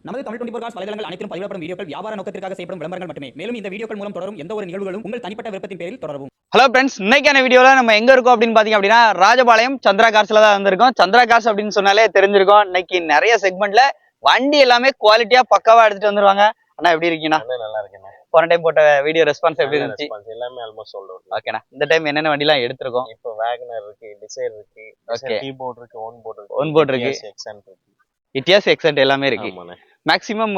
நமது தமிழ் 24 காஸ் வலைதளங்கள் அனைத்தும் பதிவிடப்படும் வீடியோக்கள் வியாபார நோக்கத்திற்காக செய்யப்படும் விளம்பரங்கள் மட்டுமே. மேலும் இந்த வீடியோக்கள் மூலம் தொடரும் எந்த ஒரு நிகழ்வுகளும் உங்கள் தனிப்பட்ட விருப்பத்தின் பேரில் தொடரவும். ஹலோ ஃப்ரெண்ட்ஸ், இன்னைக்கான வீடியோல நம்ம எங்க இருக்கோம் அப்படின்னு பாத்தீங்க அப்படின்னா ராஜபாளையம் சந்திரா கார்ஸ்ல தான் வந்திருக்கோம். சந்திரா கார்ஸ் அப்படின்னு சொன்னாலே தெரிஞ்சிருக்கும். இன்னைக்கு நிறைய செக்மெண்ட்ல வண்டி எல்லாமே குவாலிட்டியா பக்காவா எடுத்துட்டு வந்துருவாங்க. அண்ணா எப்படி இருக்கீங்கண்ணா? நல்லா இருக்கேன். போன டைம் போட்ட வீடியோ ரெஸ்பான்ஸ் எப்படி இருந்துச்சு? எல்லாமே ஆல்மோஸ்ட் சோல்ட் அவுட். ஓகேண்ணா, இந்த டைம் என்னென்ன வண்டி எல்லாம் எடுத்திருக்கோம்? இப்போ வேகனர் இருக்கு, டிசைர் இருக்கு, ஓகே, கீபோர்ட் இருக்கு, ஓன் போர்ட் இருக்கு, ஓன் போர்ட் இருக்கு, எக்ஸன்ட் இருக்கு, இட்டியாஸ் எக்ஸன்ட் எல்லாமே இருக்கு. மேக்ஸிமம்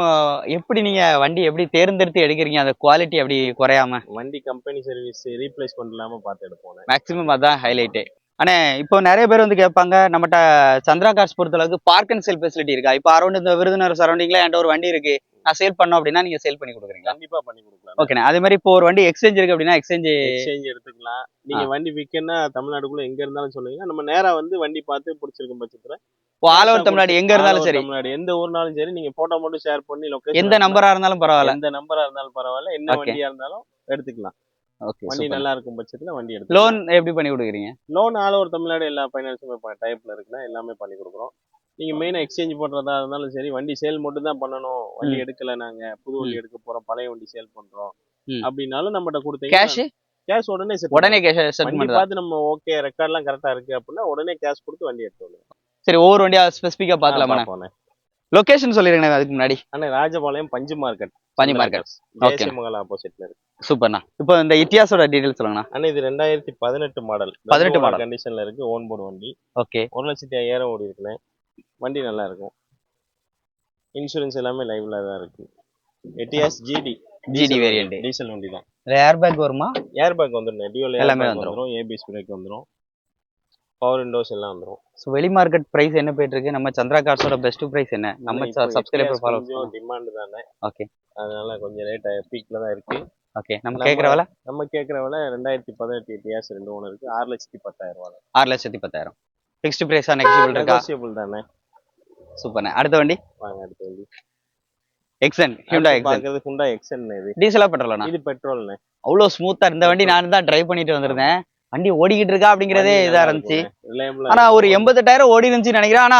எப்படி நீங்க வண்டி எப்படி தேர்ந்தெடுத்து எடுக்கிறீங்க? அந்த குவாலிட்டி அப்படி குறையாம வண்டி கம்பெனி சர்வீஸ் ரீப்ளேஸ்மெண்ட் இல்லாம பார்த்து எடுப்போம். மேக்ஸிமம் அதான் ஹைலைட்டே. அண்ணே, இப்போ நிறைய பேர் வந்து கேட்பாங்க, நம்மகிட்ட சந்திரா கார்ஸ் பொறுத்த அளவுக்கு பார்க் அண்ட் சேல் ஃபெசிலிட்டி இருக்கா? இப்போ அரௌண்ட் இந்த விருதுநகர் சரௌண்டிங்ல என்கிட்ட ஒரு வண்டி இருக்கு, நான் சேல் பண்ணோம் அப்படின்னா நீங்க சேல் பண்ணி கொடுக்குறீங்க? கண்டிப்பா பண்ணி கொடுக்கலாம். ஓகேண்ணே, அதே மாதிரி இப்போ ஒரு வண்டி எக்ஸ்சேஞ்ச் இருக்கு அப்படின்னா எக்ஸ்சேஞ்ச் எடுத்துக்கலாம். நீங்க வண்டி விற்கன்னா தமிழ்நாடுக்குள்ள எங்க இருந்தாலும் சொல்லுங்க, நம்ம நேரா வந்து வண்டி பார்த்து பிடிச்சிருக்கும் பட்சத்துல ஆல் ஓவர் தமிழ்நாடு எங்க இருந்தாலும் சரி, தமிழ்நாடு எந்த ஊர்னாலும் சரி, நீங்க போட்டோ மட்டும் ஷேர் பண்ணி லொகேஷன் எந்த நம்பரா இருந்தாலும் பரவாயில்ல, எந்த நம்பரா இருந்தாலும் பரவாயில்ல, என்ன வண்டியா இருந்தாலும் எடுத்துக்கலாம். ஓகே, வண்டி நல்லா இருக்கும் பட்சத்துல வண்டி எடுத்து. லோன் எப்படி பண்ணி கொடுக்குறீங்க? லோன் ஆல் ஓவர் தமிழ்நாடு எல்லா ஃபைனான்ஸுமே டைப்ல இருக்குன்னா எல்லாமே பண்ணி கொடுக்குறோம். நீங்க மெயினா எக்ஸ்சேஞ்ச் போடுறதா இருந்தாலும் சரி, வண்டி சேல் மட்டும் தான் பண்ணணும், வண்டி எடுக்கல, நாங்க புது வண்டி எடுக்க போறோம், பழைய வண்டி சேல் பண்றோம் அப்படின்னாலும் நம்மகிட்ட கொடுத்தீங்க கேஷ் உடனே கேஷ் பார்த்து நம்ம ஓகே ரெக்கார்ட் எல்லாம் கரெக்டா இருக்கு அப்படின்னா உடனே கேஷ் கொடுத்து வண்டி எடுத்து. சரி, ஒவ்வொரு வண்டியா ஸ்பெசிபிக்கா பாக்கலாமா? லொகேஷன் சொல்லிருங்க அதுக்கு முன்னாடி. அண்ணா, ராஜபாளையம் பஞ்சு மார்க்கெட் மகள் ஆப்போசிட்ல இருக்கு. சூப்பர்ண்ணா. இப்போ இந்த இட்டியாஸோட டீடைல்ஸ் சொல்லுங்கண்ணா. அண்ணா, இது 2018 மாடல், 18 மாடல் கண்டிஷன்ல இருக்கு, ஓன் போர்டு வண்டி. ஓகே, 1,05,000 ஓடி இருக்குண்ணே. வண்டி நல்லா இருக்கும், இன்சூரன்ஸ் எல்லாமே லைவ்ல தான் இருக்கு. எட்டியாஸ் ஜிடி வேரியன்ட் டீசல் வண்டி தான். ஏர் பேக் வருமா? ஏர் பேக் வந்துடும், டியூல் எல்லாமே வந்துரும், ஏபிஎஸ் பிரேக் வந்துரும், பவர் விண்டோஸ் எல்லாம் வந்துரும். சோ வெளி மார்க்கெட் பிரைஸ் என்ன போயிட்டு இருக்கு? நம்ம சந்திரா கார்ஸோட பெஸ்ட் பிரைஸ் என்ன? நம்ம சப்ஸ்கிரைபர் ஃபாலோ கொஞ்சம் டிமாண்ட் தானே. ஓகே, அதனால கொஞ்சம் ரேட் பீக்ல தான் இருக்கு. ஓகே, நம்ம கேக்குற விலை 2018 எட்டியாஸ் 2 ஓனர் இருக்கு, 6,10,000 ரூபாய். 6,10,000 ஃபிக்ஸ்ட் பிரைஸா? நெகோஷியபிள் தானே. சூப்பர்ண்ணே. அடுத்த வண்டி வாங்க, அடுத்த வண்டி எக்ஸன், ஹியூண்டாய் எக்ஸன். ஹியூண்டாய் எக்ஸன். இது டீசலா பெட்ரோலா? இது பெட்ரோல்ண்ணே. அவ்வளவு ஸ்மூத்தா இந்த வண்டி நான் தான் டிரைவ் பண்ணிட்டு வந்திருந்தேன். வண்டி ஓடிக்கிட்டு இருக்கா அப்படிங்கறதே இதா இருந்துச்சு. ஆனா ஒரு 88,000 ஓடி இருந்துச்சு நினைக்கிறேன். ஆனா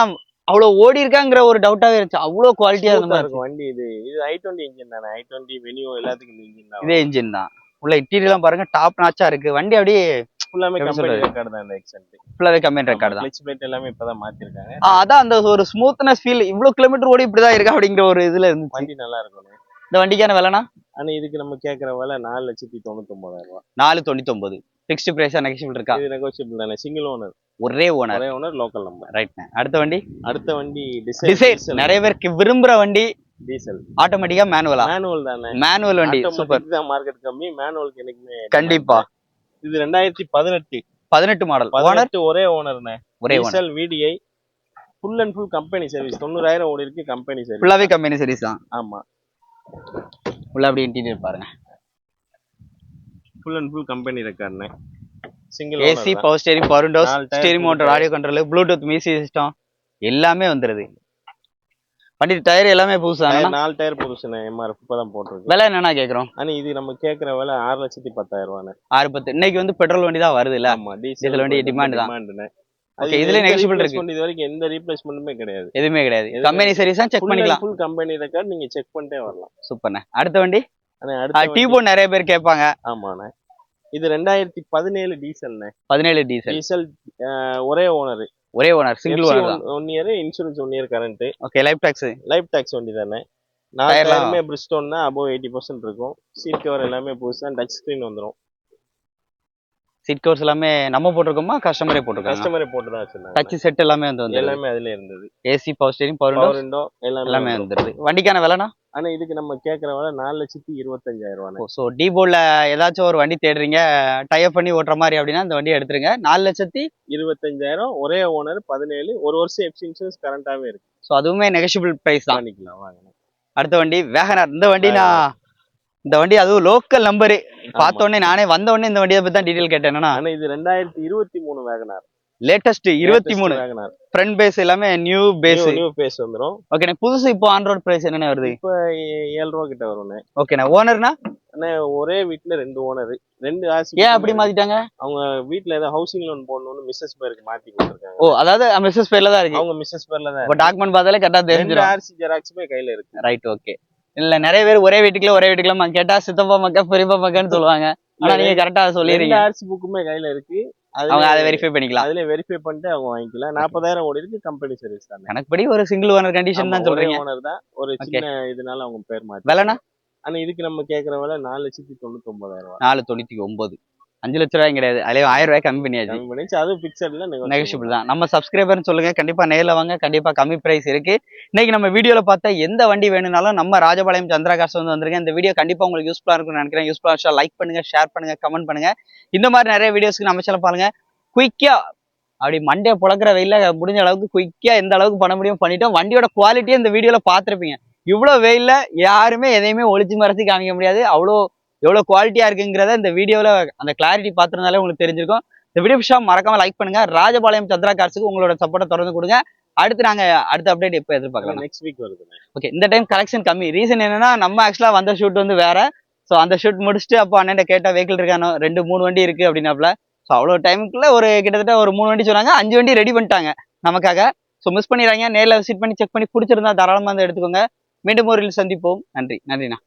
அவ்வளவு ஓடி இருக்காங்கிற ஒரு டவுட்டாவே இருந்துச்சு. அவ்வளவு குவாலிட்டியா இருக்கும் வண்டி. இது i20 இன்ஜின் தானே, i20 வெனியோ எல்லாத்துக்கும் இன்ஜின் தான். இதே இன்ஜின் தான். உள்ள இன்டீரியர்லாம் பாருங்க, டாப் நாச்சா இருக்கு. வண்டி அப்படியே ஃபுல்லாமே கம்பெனி ரெக்கார்ட் தான். இந்த எக்ஸன் ஃபுல்லாவே கம்பெனி ரெக்கார்ட் தான். கிளட்ச் பிளேட் எல்லாமே இப்பதான் மாத்திருக்காங்க. அதான் அந்த ஒரு ஸ்மூத்னஸ் ஃபீல், இவ்வளவு கிலோமீட்டர் ஓடி இப்படிதான் இருக்கா அப்படிங்கிற ஒரு இதுல இருந்துச்சு. வண்டி நல்லா இருக்கும். இந்த வண்டிக்கான விலைனா? ஆனா இதுக்கு நம்ம கேக்குற விலை 4,99,000 ரூபாய். 4,99,000 ஃபிக்ஸ்ட் பிரைஸா? நெகோஷியபிள் இருக்கா? இது நெகோஷியபிள் தானே. சிங்கிள் ஓனர், ஒரே ஓனர், லோக்கல் நம்பர். ரைட்ண்ணே. அடுத்த வண்டி டிசைர். நிறைய பேருக்கு விரும்புற வண்டி. டீசல் ஆட்டோமேட்டிக்கா மேனுவலா? மேனுவல் தானே. மேனுவல் வண்டி சூப்பர் தான். மார்க்கெட் கம்மி, மேனுவலுக்கு என்னைக்குமே கண்டிப்பா. இது 2018 மாடல், ஓனர் ஒரே ஓனர்ண்ணே. ஒரே diesel VDI, full and full company service. 90,000 ஓடி இருக்கு, கம்பெனி சர்வீஸ். ஃபுல்லாவே கம்பெனி சர்வீஸ் தான். ஆமா, உள்ள அப்படி இன்டீரியர் பாருங்க, ஃபுல் அண்ட் ஃபுல் கம்பெனி ரெக்கார்ட்ண்ணே. Single AC, power steering, power windows, steering mounted audio control, Bluetooth music system எல்லாமே வந்துருது. வண்டி டயர் எல்லாமே புதுசான 4 டயர் புதுசுண்ணே. MRF இப்பதான் போட்டுருக்கு. விலை என்னன்னா கேக்குறோம்? ஆனா இது நம்ம கேக்குற விலை 6,10,000 ரூபாய். 6,10,000. இன்னைக்கு வந்து பெட்ரோல் வண்டி தான் வருது இல்ல? ஆமா, டீசல் வண்டி டிமாண்ட் தான். ஓகே, இதுல நெகோஷியபிள் இருக்கு. இது வரைக்கும் எந்த ரீப்ளேஸ்மென்ட்டுமே கிடையாது, எதுவுமே கிடையாது. கம்பெனி சர்வீஸா செக் பண்ணிக்கலாம். ஃபுல் கம்பெனி ரெக்கார்ட், நீங்க செக் பண்ணிட்டே வரலாம். சூப்பர்ண்ணே. அடுத்த வண்டி டியூபோன். நிறைய பேர் கேட்பாங்க. ஆமாண்ணே, இது 2017 டீசல்ண்ணே. 17 டீசல், ஒரே ஓனர், சிங்கிள் ஓனர் தான். 1 year insurance, 1 year current. Okay, life tax வண்டி தானே. 4 டயருமே பிரிஸ்டோன்னா above 80% இருக்கும். சீட் கவர் எல்லாமே புதுசா, டச் ஸ்கிரீன் வந்துரும். சீட் கவர்ஸ் எல்லாமே நம்ம போட்டுருக்கோமா கஸ்டமரே போட்டுருக்காங்க? கஸ்டமரே போட்டு தான் வச்சிருந்தாங்க. டச் செட் எல்லாமே வந்து எல்லாமே அதுல இருந்தது. AC, power steering, power window எல்லாமே வந்துருது. வண்டிக்கான விலைனா? ஆனா இதுக்கு நம்ம கேக்குற விலை 4,25,000 ரூபாய். சோ டிபோல ஏதாச்சும் ஒரு வண்டி தேடுறீங்க, டைப் பண்ணி ஓட்டுற மாதிரி அப்படின்னா இந்த வண்டியை எடுத்துருங்க. 4,25,000, ஒரே ஓனர், 17, 1 வருஷம் எஃப்சி இன்சூரன்ஸ் கரண்டாவே இருக்கு. சோ அதுவுமே நெகோஷியபிள் பிரைஸ் தான். பண்ணிக்கலாம், வாங்க. அடுத்த வண்டி வேகனர். இந்த வண்டி அதுவும் லோக்கல் நம்பரு. பார்த்த உடனே நானே வந்த உடனே இந்த வண்டியை பத்தி தான் டீடைல் கேட்டேன். ஆனா இது 2023 WagonR. Latest 23 WagonR front face எல்லாமே நியூ பேஸ். நியூ பேஸ் வந்துரும். ஓகேண்ணா. புதுசு இப்போ ஆன் ரோட் பிரைஸ் என்னென்ன வருது? இப்போ 7 ரூபா கிட்ட வரும்ண்ணே. ஓகேண்ணா. ஓனர்னா ஒரே வீட்டுல 2 ஓனர், 2 ஏன் அப்படி மாத்திட்டாங்க? அவங்க வீட்டுல ஏதோ ஹவுசிங் லோன் போடணும்னு மிஸ்ஸஸ் பேருக்கு மாத்தி கொடுத்துருக்காங்க. ஓ, அதாவது மிஸ்ஸஸ் பேர்ல தான் இருக்கு. அவங்க மிஸ்ஸஸ் பேர்ல தான். இப்போ டாக்குமெண்ட் பார்த்தாலே கரெக்டா தெரிஞ்சிடும். ஆர்சி ஜெராக்ஸுமே கையில இருக்கு. Right, okay. இல்ல நிறைய பேர் ஒரே வீட்டுக்குள்ள கேட்டா சித்தப்பா மக்கா பெரியப்பா மக்கான்னு சொல்லுவாங்க. ஆனா நீங்க கரெக்டா சொல்லிடுறீங்க. ஆர்சி புக்குமே கையில இருக்கு. அவங்க அதை வெரிஃபை பண்ணிக்கலாம். அதுல வெரிஃபை பண்ணிட்டு அவங்க வாங்கிக்கலாம். 40,000 ஓடி இருக்கு. கம்பெனி சர்வீஸ் தான். கணக்குப்படி ஒரு சிங்கிள் ஓனர் கண்டிஷன் தான் சொல்றீங்க. ஓனர் தான். ஒரு சின்ன இதனால அவங்க பேர் மாத்தி. விலைனா? ஆனா இதுக்கு நம்ம கேக்குற விலை 4,99,000. 499. 5 லட்ச ரூபாயும் கிடையாது. அதுல 1000 ரூபாய் கம்மி பண்ணியாச்சு. அது பிக்சர்ல நெகோஷியபிள் தான். நம்ம சப்ஸ்கிரைபர்னு சொல்லுங்க, கண்டிப்பா நேர்ல வாங்க, கண்டிப்பா கம்மி பிரைஸ் இருக்கு. இன்னைக்கு நம்ம வீடியோல பார்த்த எந்த வண்டி வேணும்னாலும் நம்ம ராஜபாளையம் சந்திரா கார்ஸ் வந்திருக்கேன். இந்த வீடியோ கண்டிப்பா உங்களுக்கு யூஸ்ஃபுல்லா இருக்கும்னு நினைக்கிறேன். யூஸ்ஃபுல்லா லைக் பண்ணுங்க, ஷேர் பண்ணுங்க, கமெண்ட் பண்ணுங்க. இந்த மாதிரி நிறைய வீடியோஸ்க்கு நம்ம சேனல் பாருங்க. குயிக்கா அப்படி மண்டே புழக்கிற வெயில முடிஞ்ச அளவுக்கு குயிக்கா எந்த அளவுக்கு பண்ண முடியும் பண்ணிட்டோம். வண்டியோட குவாலிட்டியை இந்த வீடியோல பார்த்துருப்பீங்க. இவ்வளவு வெயில்ல யாருமே எதையுமே ஒளிச்சு மறைச்சு காமிக்க முடியாது. எவ்வளவு குவாலிட்டியா இருக்குங்கிறத இந்த வீடியோல அந்த கிளாரிட்டி பார்த்துருந்தாலே உங்களுக்கு தெரிஞ்சிருக்கும். இந்த வீடியோ மறக்காம லைக் பண்ணுங்க. ராஜபாளையம் சந்திரா கார்ஸுக்கு உங்களோட சப்போர்ட்டை தொடர்ந்து கொடுங்க. அடுத்த அப்டேட் எப்போ எதிர்பார்க்கலாம்? நெக்ஸ்ட் வீக் வருது. ஓகே. இந்த டைம் கலெக்ஷன் கம்மி. ரீசன் என்னன்னா நம்ம ஆக்சுவலா வந்த ஷூட் வந்து வேற. ஸோ அந்த ஷூட் முடிச்சுட்டு அப்போ அண்ணன் கேட்ட வெஹிக்கிள் இருக்கானோ 2-3 வண்டி இருக்கு அப்படின்னாப்ல. ஸோ அவ்வளோ டைமுக்குள்ள கிட்டத்தட்ட ஒரு 3 வண்டி சொன்னாங்க. 5 வண்டி ரெடி பண்ணிட்டாங்க நமக்காக. ஸோ மிஸ் பண்ணிடுறாங்க. நேரில் விசிட் பண்ணி செக் பண்ணி பிடிச்சிருந்தா தாராளமாக வந்து எடுத்துக்கோங்க. மீண்டும் ஒரு சந்திப்போம். நன்றிண்ணா.